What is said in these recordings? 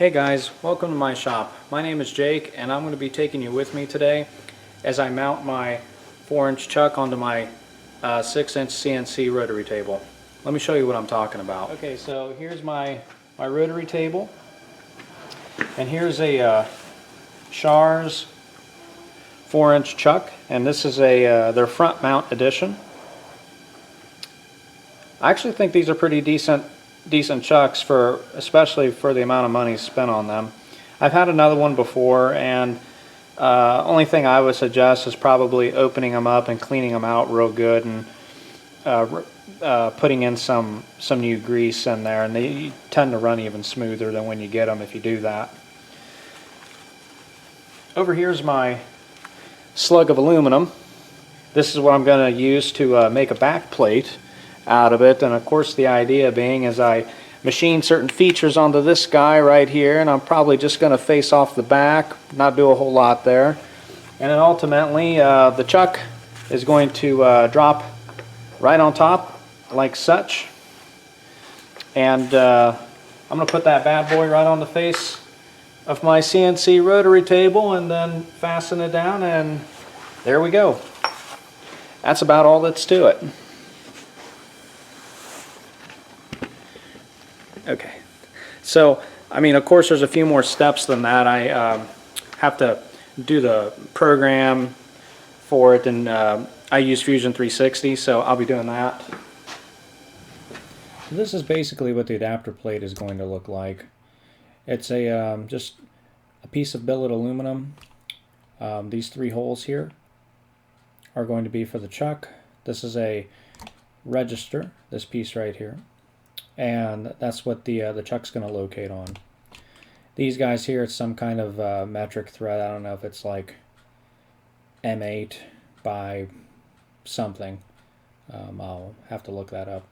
Hey guys, welcome to my shop. My name is Jake and I'm going to be taking you with me today as I mount my 4-inch chuck onto my 6-inch CNC rotary table. Let me show you what I'm talking about. Okay, so here's my rotary table, and here's a Char's 4-inch chuck, and this is their front mount edition. I actually think these are pretty decent chucks, especially for the amount of money spent on them. I've had another one before, and only thing I would suggest is probably opening them up and cleaning them out real good, and putting in some new grease in there, and they tend to run even smoother than when you get them if you do that. Over here's my slug of aluminum. This is what I'm going to use to make a back plate out of it, and of course the idea being is I machine certain features onto this guy right here, and I'm probably just going to face off the back, not do a whole lot there, and then ultimately the chuck is going to drop right on top like such, and I'm going to put that bad boy right on the face of my CNC rotary table and then fasten it down, and there we go. That's about all that's to it. Okay, so I mean, of course there's a few more steps than that. I have to do the program for it, and I use Fusion 360, so I'll be doing that. So this is basically what the adapter plate is going to look like. It's just a piece of billet aluminum. These 3 holes here are going to be for the chuck. This is a register, this piece right here, and that's what the chuck's going to locate on. These guys here, it's some kind of metric thread. I don't know if it's like M8 by something. I'll have to look that up.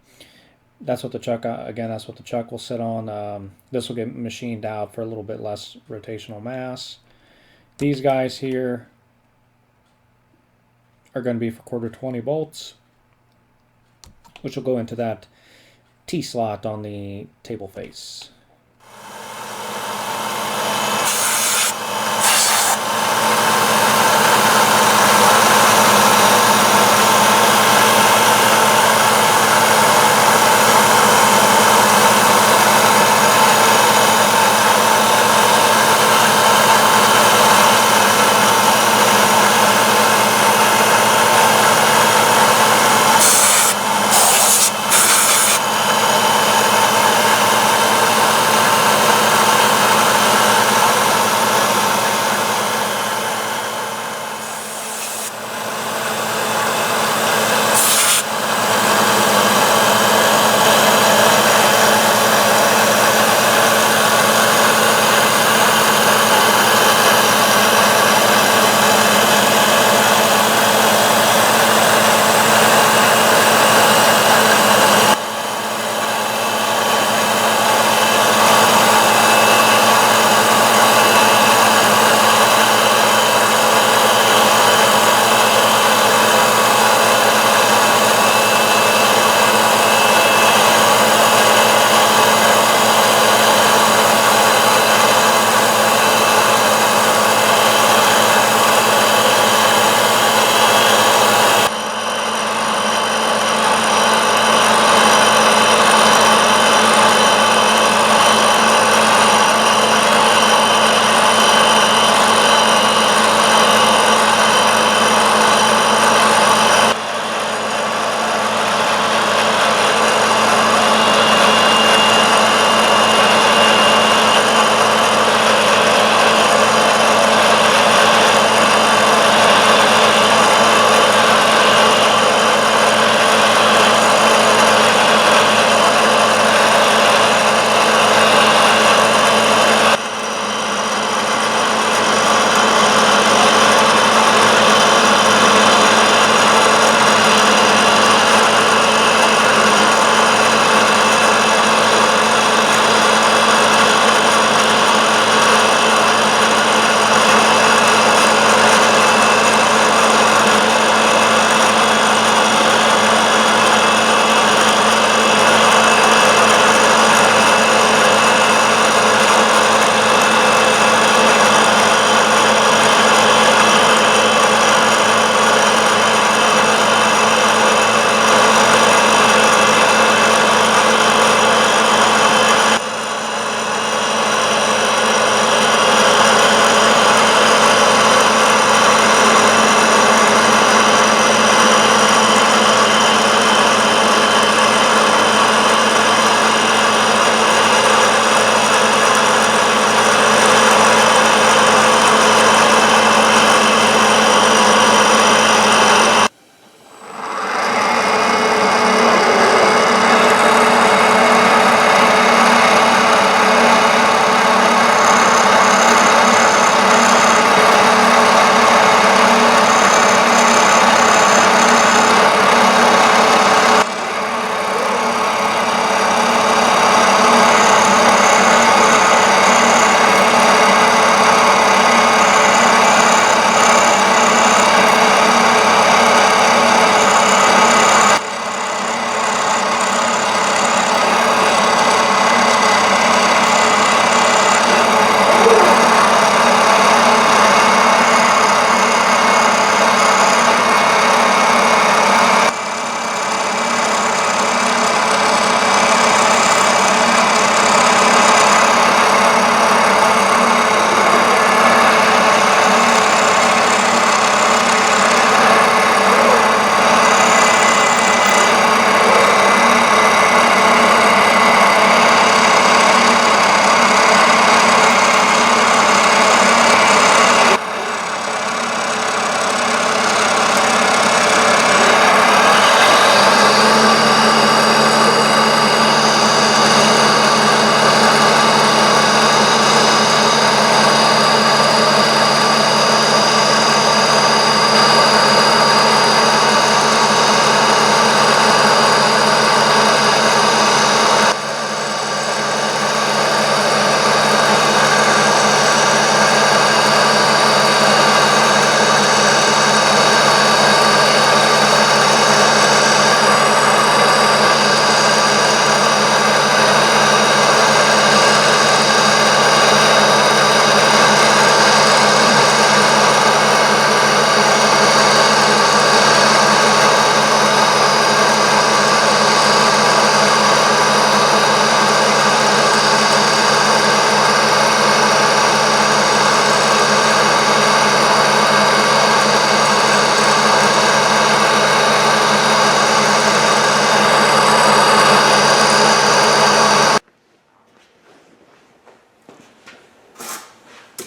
That's what the chuck, again, that's what the chuck will sit on. This will get machined out for a little bit less rotational mass. These guys here are going to be for 1/4-20 bolts, which will go into that T-slot on the table face.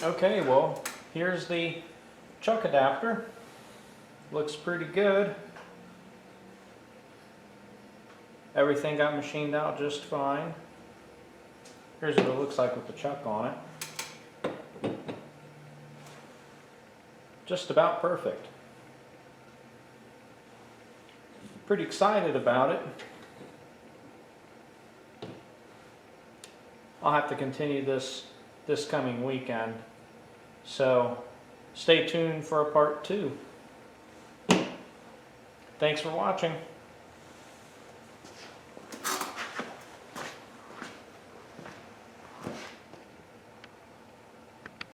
Okay, well, here's the chuck adapter. Looks pretty good. Everything got machined out just fine. Here's what it looks like with the chuck on it. Just about perfect. Pretty excited about it. I'll have to continue this coming weekend. So stay tuned for a part 2. Thanks for watching.